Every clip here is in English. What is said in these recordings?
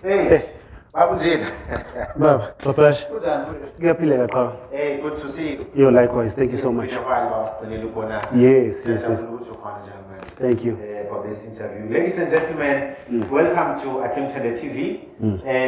Hey, Babu Njilo. Baba, Papash, Kunjani? kuyaphileka qha. Hey, good to see you. You likewise, thank you so It's been much. a while bawugcinile ukhona. Yes, yes, yes. Siyajabula ukuthi ukhona njengamanje. Thank you. For this interview. Ladies and gentlemen, welcome to Attempted TV.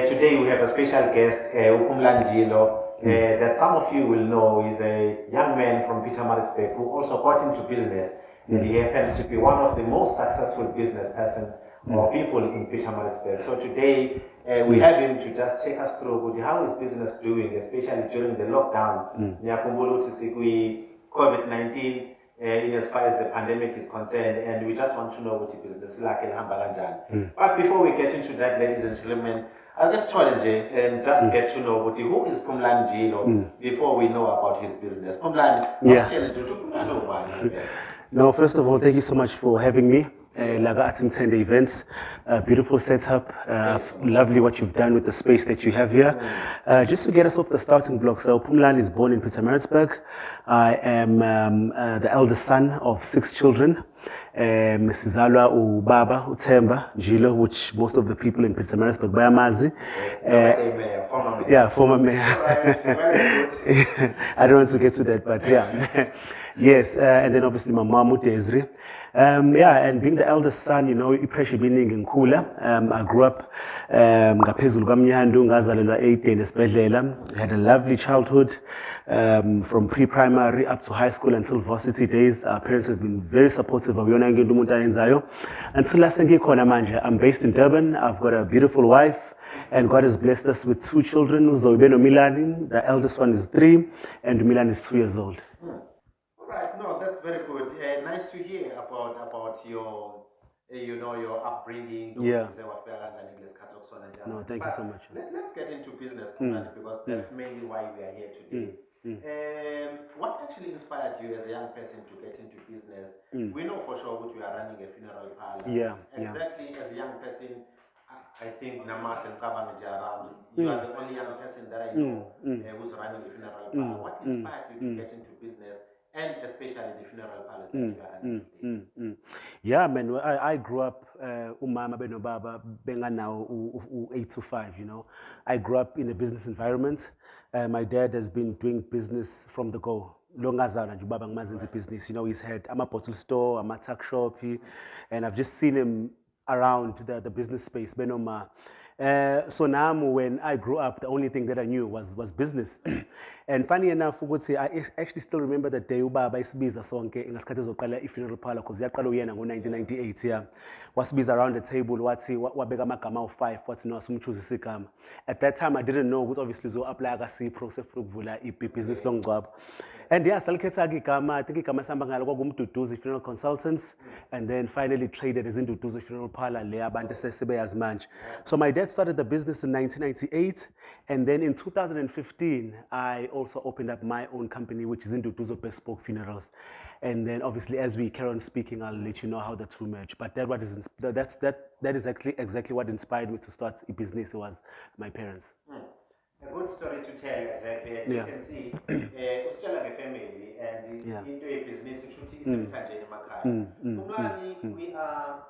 Today we have a special guest, Phumlani Njilo, that some of you will know is a young man from Pietermaritzburg who also got into business, and he happens to be one of the most successful business person or people in Pietermaritzburg. So today we have him to just take us through how is business doing, especially during the lockdown. Ngiyakhumbula ukuthi COVID-19 in as far as the pandemic is concerned, and we just want to know what business like elihamba kanjani. But before we get into that, ladies and gentlemen, let's challenge and just get to know who is Phumlani Njilo before we know about his business. Phumlani, Yeah. No, first of all, thank you so much for having me. Laga Atimtende events, beautiful setup, lovely what you've done with the space that you have here. Just to get us off the starting block, so Phumlani is born in Pietermaritzburg. I am the eldest son of 6 children. Sizalwa ubaba uThemba Njilo, which most of the people in Pietermaritzburg bayamazi. Yeah, former mayor. I don't want to get to that, but yeah. Yes, and then obviously my mom Desri. Yeah, and being the eldest son, you know, pressure being in Kula. I grew up ngaphezulu kwaMnyandu, ngazalelwa 18 esibhedlela. Had a lovely childhood from pre-primary up to high school until varsity days. Our parents have been very supportive of yona into umuntu ayenzayo. Until last ngikhona manje, I'm based in Durban. I've got a beautiful wife, and God has blessed us with 2 children. Uzobe Milani, the eldest one is 3, and Milani is 2 years old. Right, no, that's very good. Nice to hear about your, your upbringing. Yeah. No, thank you so much. Let's get into business, because that's mainly why we are here today. What actually inspired you as a young person to get into business? We know for sure that you are running a funeral parlor. Yeah. Exactly, as a young person, I think Namas and Kabangaja around, you are the only young person that I know who's running a funeral parlor. What inspired you to get into business, and especially the funeral parlors that you are running today? Yeah, man. I grew up, umama benobaba benganawo 8 to 5. You know, I grew up in a business environment. My dad has been doing business from the go. Longazana nje ubaba ngimazi into business. You know, he's had a bottle store, a tuck shop, and I've just seen him around the business space. Benoma. So now when I grew up, the only thing that I knew was business. And funny enough, I actually still remember the day ubaba isibiza sonke ngasikhathi ezoqala ifuneral parlor because yaqala uyena ngo-1998. Yeah, wasibiza around the table wathi wabeka amagama awu-5 wathi no asumchoose igama. At that time I didn't know ukuthi obviously uzo-apply ka-CPRO sefuna ukuvula i-business longcwabo. And yeah, salikhetha-ke igama, I think igama esihamba ngalo kwakumduduzi Funeral Consultants, and then finally traded as Induduzo Funeral Parlor le abantu sebeyazi manje. So my dad started the business in 1998, and then in 2015 I also opened up my own company, which is Induduzo Bespoke Funerals. And then obviously as we carry on speaking, I'll let you know how the two merge. But that is actually exactly what inspired me to start a business. It was my parents. A good story to tell, exactly. As you can see, usitshela nge-family and into business kushuthi isemthanjeni emakhaya. Phumlani, we are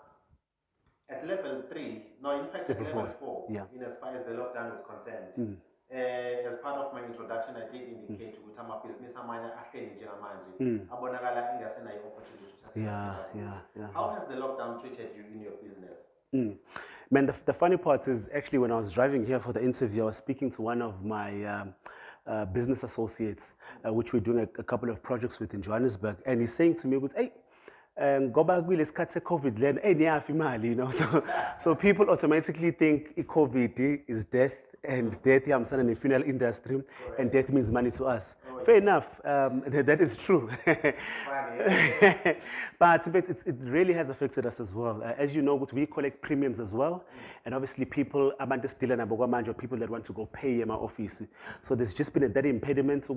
at level 3, no, in fact at level 4, in as far as the lockdown is concerned. As part of my introduction, I did indicate ukuthi amabhizinisi amanye ahleli njengamanje abonakala ingasenayo opportunity to Yeah. How has the lockdown treated you in your business? Man, the funny part is actually when I was driving here for the interview, I was speaking to one of my business associates, which we're doing a couple of projects with in Johannesburg, and he's saying to me, "Hey, go back with COVID then, hey, you know." So people automatically think COVID is death, and death I'm in the funeral industry, and death means money to us. Fair enough, that is true. But it really has affected us as well. As you know, we collect premiums as well, and obviously people people that want to go pay in my office. So there's just been that impediment to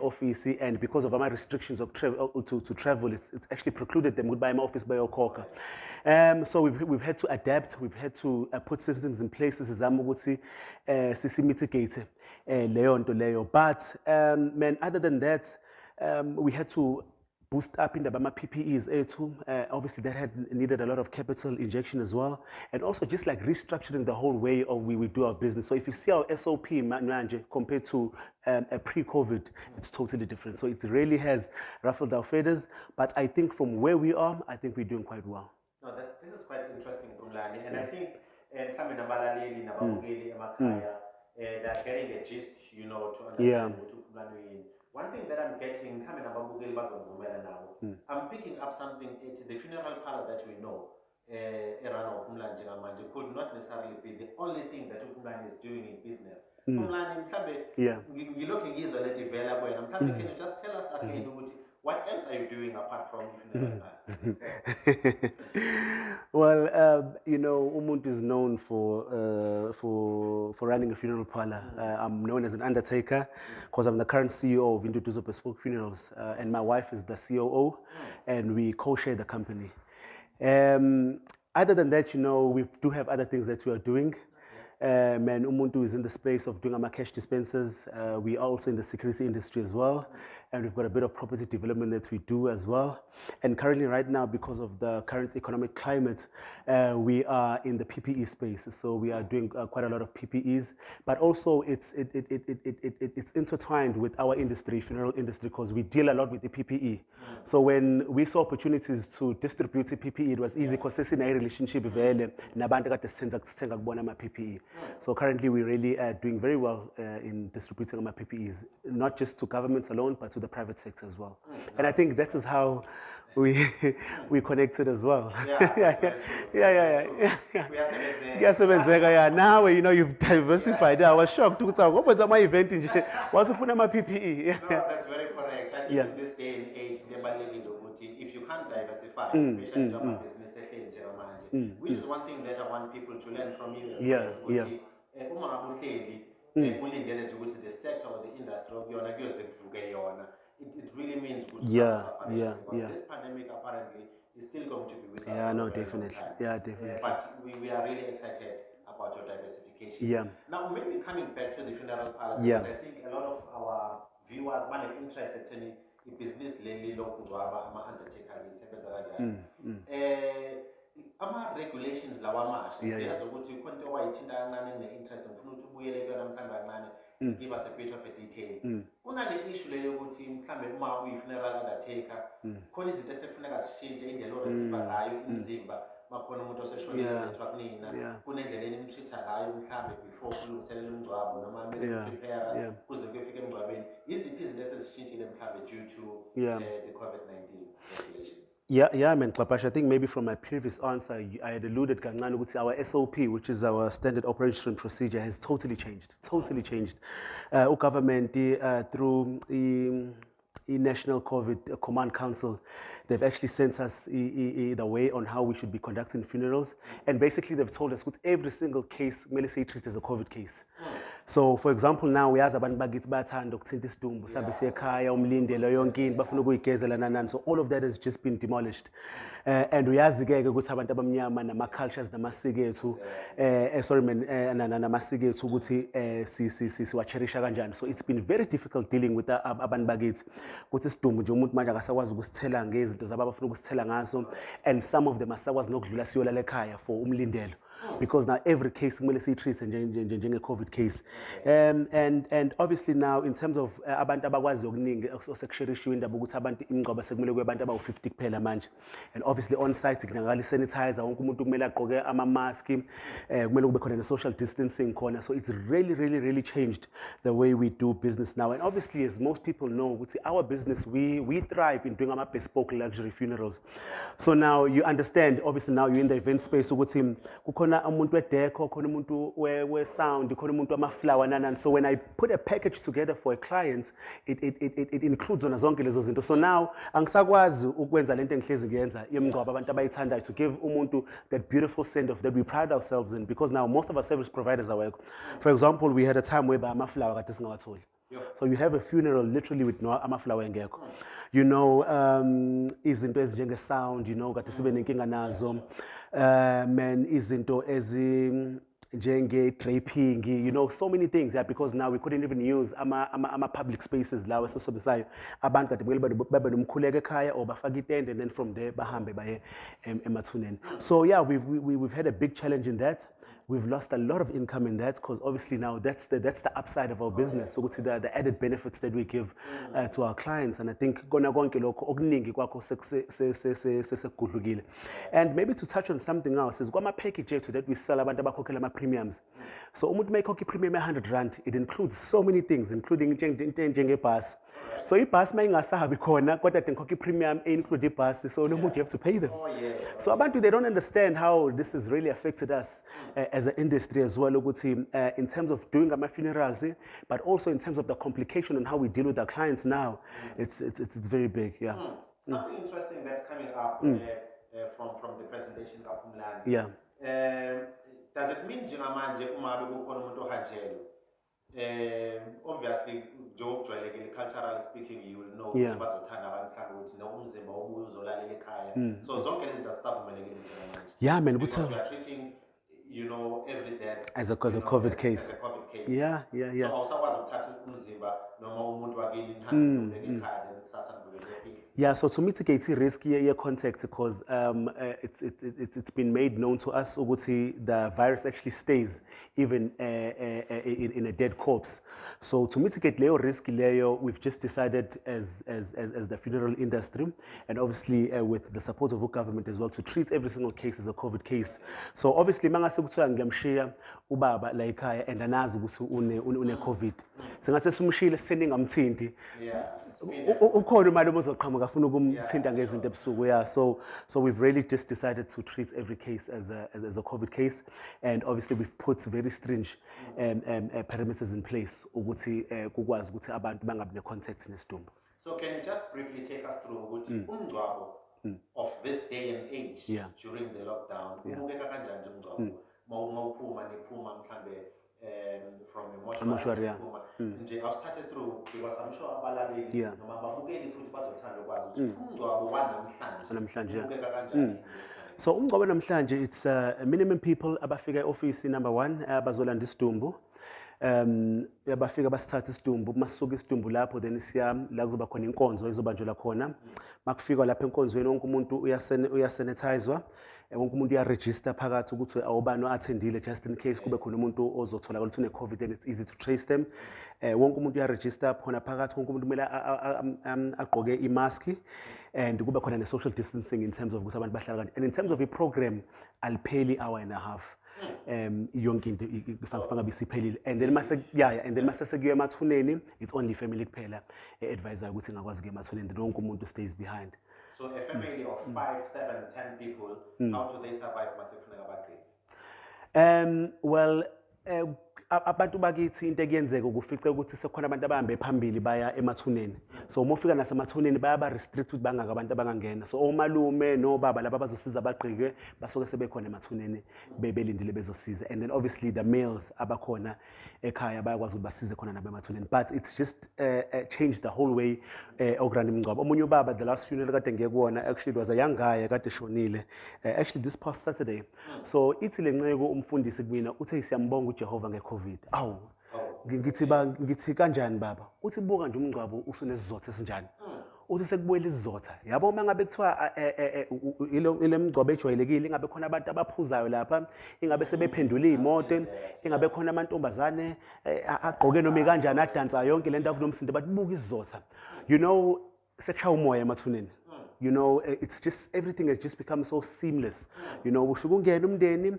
office, and because of my restrictions of travel to travel, it's actually precluded them goodbye my office by your coca. So we've had to adapt. We've had to put systems in place. Mitigate Leo. But man, other than that, we had to boost up in the PPEs too. Obviously, that had needed a lot of capital injection as well, and also just like restructuring the whole way of we do our business. So if you see our SOP manje compared to pre-COVID, it's totally different. So it really has ruffled our feathers. But I think from where we are, I think we're doing quite well. No, this is quite interesting, Phumlani, and I think mhlambe nabalaleli nababukeli emakhaya they're getting a gist, you know, to Yeah. understand what uPhumlani yini. One thing that I'm getting, mhlambe nababukeli bazongivumela nabo, I'm picking up something at the funeral parlor that we know, erana uPhumlani njengamanje, could not necessarily be the only thing that uPhumlani is doing in business. Phumlani, mhlambe Yeah. ngilokhu ngizwa le develop wena, mhlambe can you just tell us again ukuthi what else are you doing apart from funeral parlor? Well, you know, Umuntu is known for running a funeral parlor. I'm known as an undertaker because I'm the current CEO of Induduzo Bespoke Funerals, and my wife is the COO, and we co-share the company. Other than that, you know, we do have other things that we are doing. And Umuntu is in the space of doing our cash dispensers. We are also in the security industry as well. And we've got a bit of property development that we do as well. And currently, right now, because of the current economic climate, we are in the PPE space. So we are doing quite a lot of PPEs. But also, it's intertwined with our industry, funeral industry, because we deal a lot with the PPE. So when we saw opportunities to distribute the PPE, it was easy because it's in a relationship with PPE. So currently, we're really doing very well in distributing our PPEs, not just to governments alone, but to the private sector as well. And I think that is how we connected as well. Yeah. Now you know you've diversified. I was shocked. What was my event in what's my PPE? No, that's very correct. I think in this day and age, if you can't diversify, especially in your business, which is one thing that I want people to learn from you as well. The sector or the industry it really means because this pandemic apparently is still going to be with us. Yeah, no, definitely. Yeah, definitely. But we are really excited about your diversification. Yeah. Now, maybe coming back to the funeral parlor, because I think a lot of our viewers might be interested in the business lately, undertakers in ama-regulations lawa amasha siyazi ukuthi konke owayithinta kancane ne-interest ngifuna ukuthi ubuyele kuyona mhlambe kancane give us a bit of a detail. Kunale issue leyo ukuthi mhlambe uma uyi-funeral undertaker khona izinto esekufuneka zishintshe indlela oreceiva ngayo imizimba makhona umuntu oseshonile nethiwa kunina kunendlela enimtreat-a ngayo mhlambe before kulungiselela umngcwabo noma prepare kuze kuyofika emngcwabeni. Yiziphi izinto esezishintshile mhlambe due to the COVID-19 regulations? Yeah, man, Klapash. I think maybe from my previous answer, I had alluded to our SOP, which is our standard operation procedure, has totally changed. Totally changed. Government through the National COVID Command Council, they've actually sent us the way on how we should be conducting funerals, and basically they've told us with every single case, may say treat as a COVID case. So, for example, now we have abantu bakithi bayathanda ukuthinta isidumbu sabe siyekhaya umlindelo yonke into bafuna ukuyigezela nanani. So all of that has just been demolished. And uyazi-ke ukuthi abantu abamnyama nama-cultures namasiko ethu namasiko ethu ukuthi siwacherisha kanjani. So it's been very difficult dealing with abantu bakithi ukuthi isidumbu nje umuntu manje akasakwazi ukusithela ngezinto zabo abafuna ukusithela ngaso, and some of them asakwazi nokudlula siyolala ekhaya for umlindelo. Because now every case kumele treats njenge COVID case, and obviously now in terms of abantu abakwazi okuningi osekusherishiwe indaba ukuthi abantu imingcwabo sekumele kube abantu abawu-50 kuphela manje, and obviously on site kudingakala i-sanitizer, wonke umuntu kumele agqoke ama-mask, kumele kube khona ne-social distancing khona. So it's really changed the way we do business now. And obviously, as most people know, our business, we thrive in doing our bespoke luxury funerals. So now you understand, obviously now you're in the event space, kukhona umuntu we-deco, khona umuntu we-sound, khona umuntu wama-flower nanani. So when I put a package together for a client, it includes zona zonke lezo zinto. So now angisakwazi ukwenza lento engihlezi ngiyenza yemingcwabo abantu abayithandayo, to give umuntu that beautiful send off that we pride ourselves in, because now most of our service providers are work. For example, we had a time where ama-flower kade singawatholi. So you have a funeral literally with no ama-flower engekho. You know, izinto ezinjenge-sound, you know, kade sibe nenkinga nazo. Man, izinto draping, you know, so many things, yeah, because now we couldn't even use ama public spaces lawo esisobisayo abantu kade kumele babe nomkhuleko ekhaya or bafake itende and then from there bahambe baye emathuneni. So yeah, we've had a big challenge in that. We've lost a lot of income in that because obviously now that's the upside of our business. So the added benefits that we give to our clients, and I think kona konke lokho okuningi kwakho sekugudlukile. And maybe to touch on something else is kwama package ethu that we sell abantu abakhokhela ama premiums. So umuntu mayikhokha premium R100, it includes so many things including into njengebhasi. So ibhasi mayingasabi khona kodwa ngikhokha premium include ibhasi, so no you have to pay them. So abantu they don't understand how this has really affected us as an industry as well, in terms of doing our funerals, but also in terms of the complication and how we deal with our clients now. It's very big, yeah. Something interesting that's coming up from the presentation of Phumlani. Yeah. Does it mean njengamanje uma bekukhona umuntu ohanjelwe? Obviously, joke culturally speaking, you will know Yeah. So zonke lezi zisavumele njengamanje. Yeah, man, because we are treating, you know, every death as a COVID case. As a COVID case. Yeah. So awusakwazi ukuthatha umzimba noma umuntu wakini nihambe nobeka ekhaya then kusasa nivukele ephila. Yeah, so to mitigate the risk here contact, because it's been made known to us the virus actually stays even in a dead corpse. So to mitigate the risk, we've just decided as the funeral industry, and obviously with the support of the government as well, to treat every single case as a COVID case. So obviously mangase kuthiwa ngiyamshiya ubaba la ekhaya and anazi ukuthi une COVID. Singathe simshile seningamthinti. Yeah. Ukhona imali ozoqhamuka afuna ukumthinta ngezinto ebusuku. Yeah, so we've really just decided to treat every case as a COVID case, and obviously we've put very stringent parameters in place ukuthi kukwazi ukuthi abantu bangabi ne contact nesidumbu. So can you just briefly take us through ukuthi umngcwabo of this day and age during the lockdown ubukeka kanjani umngcwabo mawuphuma niphuma mhlambe from emotional nje awusithathe through, because I'm sure abalaleli noma ababukeli futhi bazothanda ukwazi ukuthi umngcwabo wanamhlanje ubukeka kanjani. So umngcwabo namhlanje, it's minimum people abafika e-office number 1 bazolanda isidumbu. Bafika basithatha isidumbu, masuka isidumbu lapho then siya la kuzoba khona inkonzo ezobanjelwa khona. Makufika lapha enkonzweni wonke umuntu uyasanitizwa, wonke umuntu uyaregister phakathi ukuthi awubani attendile, just in case kube khona umuntu ozothola ukuthi une COVID and it's easy to trace them. Wonke umuntu uyaregister khona phakathi, wonke umuntu kumele agqoke imask, and kube khona ne-social distancing in terms of ukuthi abantu bahlala kanjani. And in terms of i-program alipheli hour and a half. Yonke into ifanga bisiphelile, and then and then mase sekuya emathuneni, it's only family kuphela advisor ukuthi ngakwazi ukuya emathuneni, then wonke umuntu stays behind. So a family of 5, 7, 10 people, how do they survive mase kufuneka baqine? Well, abantu bakithi into ekuyenzeka ukufica ukuthi sekhona abantu abahambe phambili baya emathuneni. So uma ufika nasemathuneni bayaba restrict ukuthi bangaka abantu abangangena. So omalume nobaba laba bazosiza abagqike basuke sebekhona emathuneni belindile bezosiza. And then obviously the males abakhona ekhaya bayakwazi ukuthi basize khona nabo emathuneni. But it's just changed the whole way okurana imingcwabo. Omunye ubaba, the last funeral kade ngiye kuwona, actually it was a young guy kade shonile actually this past Saturday. So ithi lenceko umfundisi kumina uthe siyambonga uJehova ngeCovid. Awu ngithi kanjani baba? Uthi buka nje umngcwabo usunesizotha esinjani. Uthi sekubuyela isizotha. Yabo mangabe kuthiwa ile mngcwabo ejwayelekile ingabe khona abantu abaphuzayo lapha, ingabe sebephendula imoto, ingabe khona amantombazane agqoke noma kanjani adansa yonke lento akunomsindo, but buka isizotha. You know, sekushaya umoya emathuneni. You know, it's just, everything has just become so seamless. You know, ushuka ungena umndeni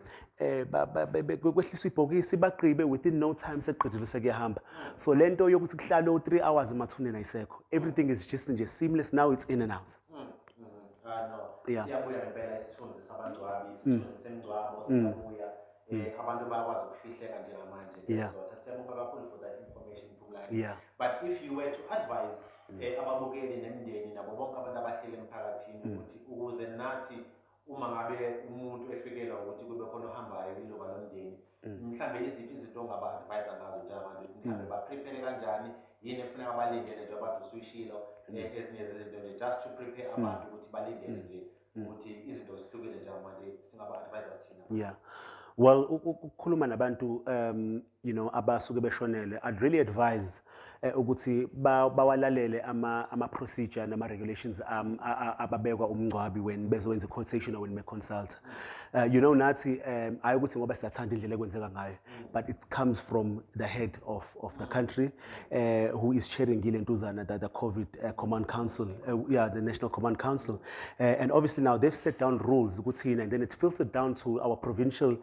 kwehliswa ibhokisi baqhibe within no time seqedile sekuyahamba. So lento yokuthi kuhlale 3 hours emathuneni ayisekho. Everything is just seamless now, it's in and out. No. Siyabuya ngempela isithunzi sabangcwabi, isithunzi semngcwabo siyabuya. Abantu bayakwazi ukufihleka njengamanje ngesizotha. Siyabonga kakhulu for that information Phumlani. But if you were to advise ababukeli nemindeni nabo bonke abantu abahlele emphakathini ukuthi ukuze nathi uma ngabe umuntu efikelwa ukuthi kube khona ohambayo ilunga lomndeni, mhlambe iziphi izinto ongaba-advise ngazo njengamanje, mhlambe baprepare kanjani, yini efuneka balindele njengoba usuyishilo ezinye zezinto nje just to prepare abantu ukuthi balindele nje ukuthi izinto zihlukile njengamanje, singaba-advisors thina? Well, ukukhuluma nabantu abasuke beshonele, I'd really advise ukuthi bawalalele ama procedure nama regulations ababekwa umngcwabi when bezowenza quotation or when me consult. Nathi ayi ukuthi ngoba siyathanda indlela ekwenzeka ngayo, but it comes from the head of the country who is chairing Njilo, the COVID Command Council, the National Command Council. And obviously now they've set down rules, and then it filtered down to our provincial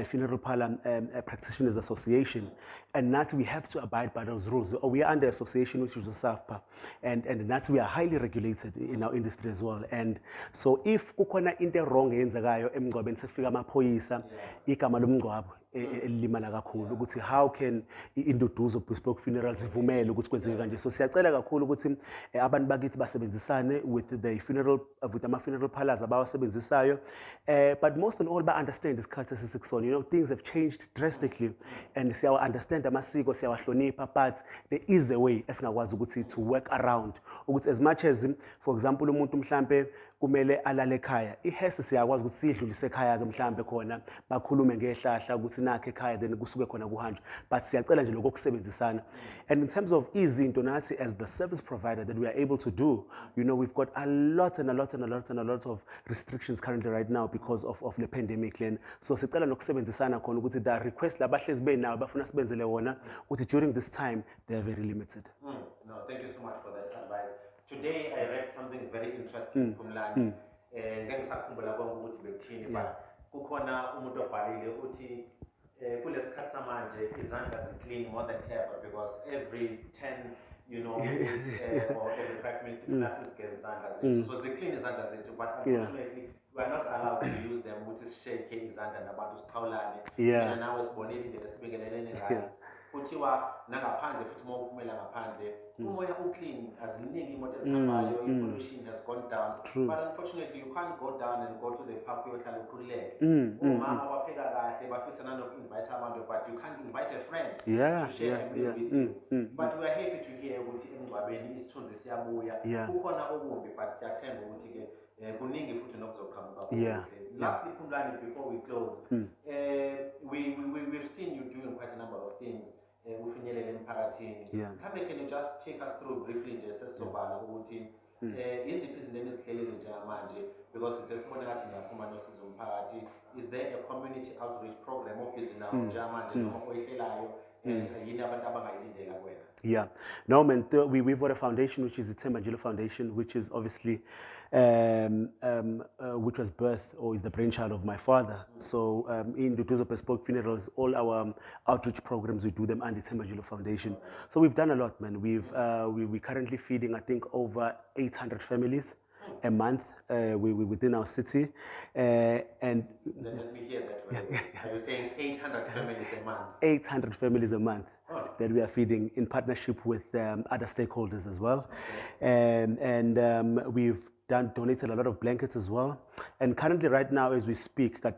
funeral parlor practitioners association, and that we have to abide by those rules. We are under association which is the SAFPA, and that we are highly regulated in our industry as well. And so if ukona into wrong eyenzekayo emngcwabeni sekufika amaphoyisa igama lomngcwabo elimala kakhulu ukuthi how can induduzo bespoke funerals ivumele ukuthi kwenzeke kanje. So siyacela kakhulu ukuthi abantu bakithi basebenzisane with ama funeral parlors abawasebenzisayo, but most of all ba understand isikhathi esikusona. Things have changed drastically, and siyawa understand amasiko, siyawahlonipha, but there is a way esingakwazi ukuthi to work around ukuthi as much as for example umuntu mhlambe kumele alale ekhaya, ihese siyakwazi ukuthi sidlulise ekhaya ke mhlambe khona bakhulume ngehlahla ukuthi nakhe ekhaya then kusuke khona kuhanjwe, but siyacela nje lokho kusebenzisana. And in terms of izinto nathi as the service provider that we are able to do, we've got a lot of restrictions currently right now because of the pandemic. So sicela nokusebenzisana khona ukuthi the request labahlezi benawo bafuna sibenzele wona ukuthi during this time they are very limited. No, thank you so much for that advice. Today I read something very interesting, Phumlani. Ngeke ngisakhumbula konke ukuthi bekuthini, but kukhona umuntu obhalile uthi kulesikhathi samanje izandla clean more than ever because every 10 minutes or every 5 minutes sigeza izandla zethu. So clean izandla zethu, but unfortunately we are not allowed to use them ukuthi sishake izandla nabantu siqhawulane. Mina nawe sibonile indlela esibekelelene ngayo. Kuthiwa nangaphandle futhi uma uphumela ngaphandle umoya uclean, aziningi imoto ezihambayo, pollution has gone down. But unfortunately you can't go down and go to the park uyohlala ukhululeke. Omama bapheka kahle bafisa nanoku-invite abantu, but you can't invite a friend to share a meal with you. But we are happy to hear ukuthi emngcwabeni isithunzi siyabuya. Kukhona okumbi, but siyathemba ukuthi ke kuningi futhi nokuzoqhamuka okuhle. Lastly, Phumlani, before we close, we've seen you doing quite a number of things. Ufinyelele emphakathini. Mhlambe can you just take us through briefly nje sesisobala ukuthi iziphi izinto enizihlelile njengamanje, because sesibona ngathi niyaphuma nosizo umphakathi. Is there a community outreach program obhizi nawo njengamanje noma oyihlelayo yini abantu abangayilindela kuwena? Yeah, no, man. We've got a foundation which is the Njilo Foundation, which is obviously which was birthed or is the brainchild of my father. So in Duduzo Bespoke Funerals, all our outreach programs we do them under Njilo Foundation. So we've done a lot, man. We're currently feeding I think over 800 families a month within our city, and let me hear that. Are you saying 800 families a month? 800 families a month. That we are feeding in partnership with other stakeholders as well. And we've donated a lot of blankets as well. And currently right now as we speak, there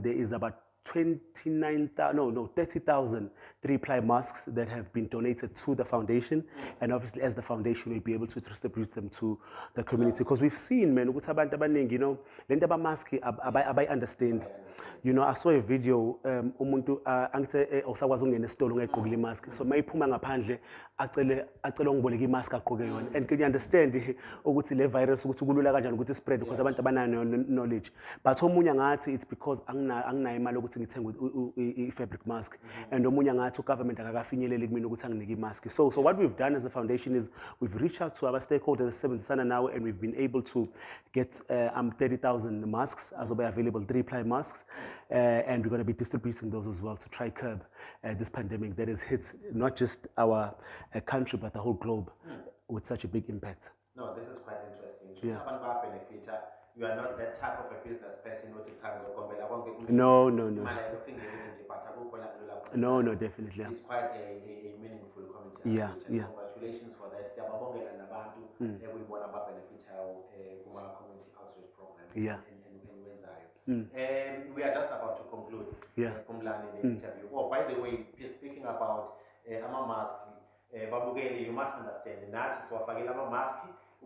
is about 30,000 3-ply masks that have been donated to the foundation, and obviously as the foundation will be able to distribute them to the community, because we've seen, man, ukuthi abantu abaningi, lento abamask abayi understand. I saw a video umuntu angithe usakwazi ukungena esitolo ungayigqokile imask, so mayiphuma ngaphandle acele ungiboleke imask agqoke yona. And can you understand ukuthi le virus ukuthi kulula kanjani ukuthi spread because abantu abanayo knowledge, but omunye ngathi it's because anginayo imali ukuthi ngithenge i-fabric mask, and omunye ngathi ugovernment akakafinyeleli kumina ukuthi anginike i-mask. So what we've done as a foundation is we've reached out to our stakeholders sebenzisana now, and we've been able to get 30,000 masks as available 3-ply masks, and we're going to be distributing those as well to try curb this pandemic that has hit not just our country but the whole globe with such a big impact. No, this is quite interesting. You are not that type of a business person. No, definitely. It's quite a meaningful community. Yeah. Congratulations for that. We want to benefit our community outreach programs. We are just about to conclude Phumlani the interview. Oh, by the way, speaking about ama mask, babukeli, you must understand. Nathi siwafakela ama mask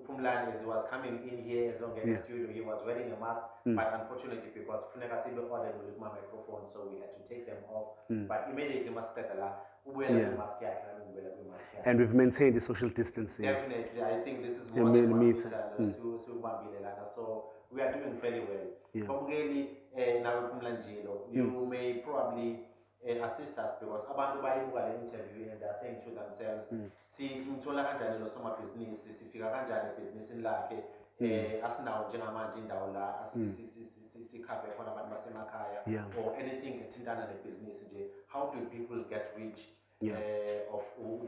Phumlani, as he was coming in here, as long as the studio, he was wearing a mask, but unfortunately, because Funeka Sibe ordered with my microphone, so we had to take them off. But immediately, mask mask and we've maintained the social distancing. Definitely, I think this is more than 1 meter. So we are doing very well. Pamukeli, now Njilo, you may probably assist us because abantu bayibuka le interview and they are saying to themselves, simthola kanjani lo somabhizinisi, sifika kanjani ebhizinisini lakhe, asinawo njengamanje indawo la sikhave khona abantu basemakhaya or anything ethintana nebhizinisi nje. How do people get rich? Of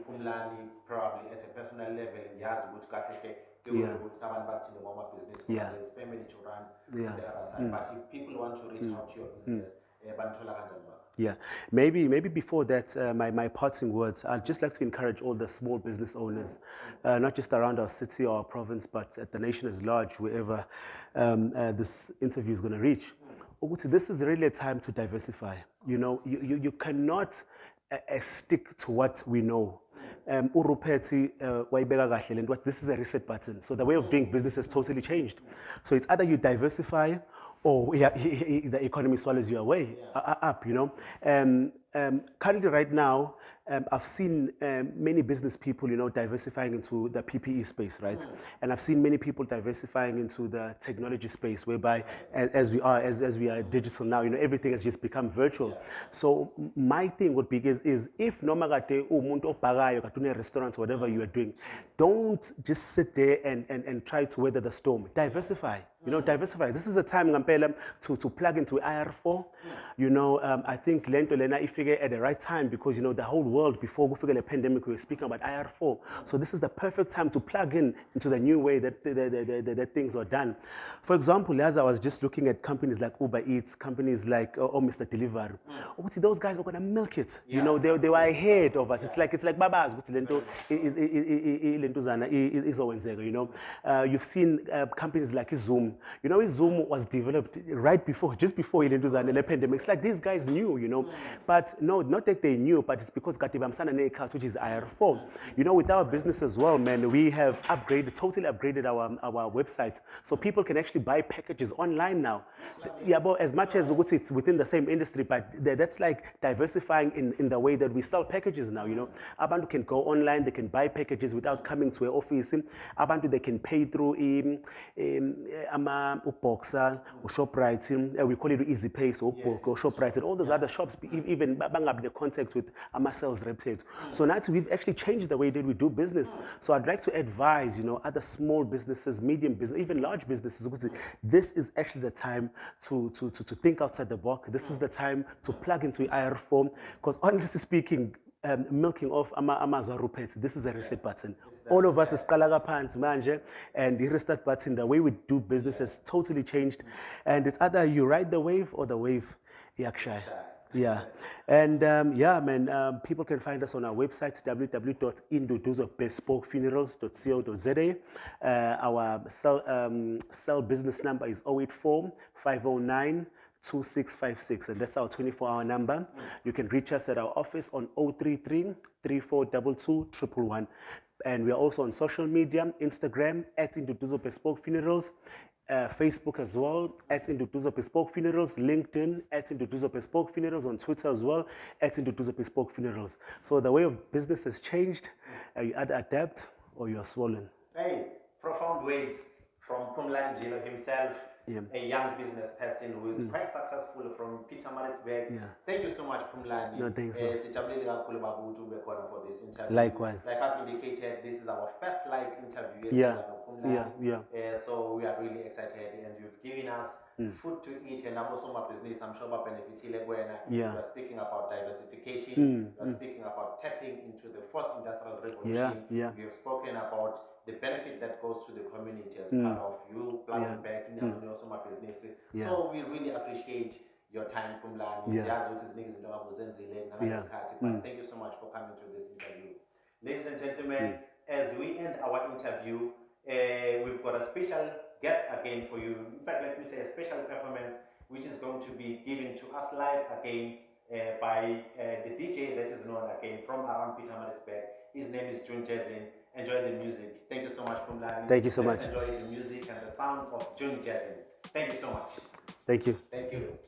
Phumlani probably at a personal level ngiyazi ukuthi kahle hle ukuthi abantu bathini ngomabhizinisi ngoba there's family to run on the other side. But if people want to reach out to your business, banithola kanjani ba? Yeah, maybe before that, my parting words, I'd just like to encourage all the small business owners, not just around our city or our province, but at the nation as large, wherever this interview is going to reach. This is really a time to diversify. You know, you cannot stick to what we know. This is a reset button. So the way of doing business has totally changed. So it's either you diversify or the economy swallows you away, up, you know. Currently, right now, I've seen many business people, you know, diversifying into the PPE space, right? And I've seen many people diversifying into the technology space, whereby as we are digital now, you know, everything has just become virtual. So my thing would be is if no magate umuntu opagayo katune restaurants, whatever you are doing, don't just sit there and try to weather the storm. Diversify. You know, diversify. This is a time to plug into IR4. You know, I think Lento Lena ifige at the right time because, you know, the whole world before the pandemic we were speaking about IR4. So this is the perfect time to plug into the new way that things are done. For example, as I was just looking at companies like Uber Eats, companies like Mr. Delivery, those guys are gonna milk it. You know, they were ahead of us. It's like Babas with Lento is Owenzega. You know, you've seen companies like Zoom. You know, Zoom was developed just before the pandemic. It's like these guys knew, you know, but no, not that they knew, but it's because Katibamsana Nekat, which is IR4. You know, with our business as well, man, we have totally upgraded our website, so people can actually buy packages online now. Yeah, but as much as it's within the same industry, but that's like diversifying in the way that we sell packages now. You know, Abantu can go online, they can buy packages without coming to an office. Abantu, they can pay through Boxer or ShopRite, we call it Easy Pay, so or ShopRite, and all those other shops, even bang up the contact with our sales reps. So now we've actually changed the way that we do business. So I'd like to advise, you know, other small businesses, medium business, even large businesses, this is actually the time to think outside the box. This is the time to plug into IR4, because honestly speaking, milking off Amazon Rupet. This is a reset button. All of us is Kalaga Pants Manje, and the restart button, the way we do business has totally changed. And it's either you ride the wave or the wave yakshai. Yeah, and man, people can find us on our website www.induduzobespokefunerals.co.za. Our cell business number is 084 509 2656, and that's our 24-hour number. You can reach us at our office on 033 3422 111. And we are also on social media, Instagram at Induduzo Bespoke Funerals, Facebook as well at Induduzo Bespoke Funerals, LinkedIn at Induduzo Bespoke Funerals, on Twitter as well at Induduzo Bespoke Funerals. So the way of business has changed. You either adapt or you are swollen. Hey, profound words from Phumlani Njilo himself, a young business person who is quite successful from Peter Maritzburg. Thank you so much, Phumlani. No, thanks. For this interview. Likewise. Like I've indicated, this is our first live interview. So we are really excited, and you've given us food to eat, and I'm also my business. I'm sure you are speaking about diversification. You are speaking about tapping into the fourth industrial revolution. You have spoken about the benefit that goes to the community as part of you plugging back in also my business. So we really appreciate your time, Phumlani. But thank you so much for coming to this interview. Ladies and gentlemen, as we end our interview, we've got a special guest again for you. In fact, let me say a special performance which is going to be given to us live again by the DJ that is known again from around Pietermaritzburg. His name is June Jazzin. Enjoy the music. Thank you so much, Phumlani. Thank you so Let's much. enjoy the music and the sound of June Jazzin. Thank you so much. Thank you. Thank you.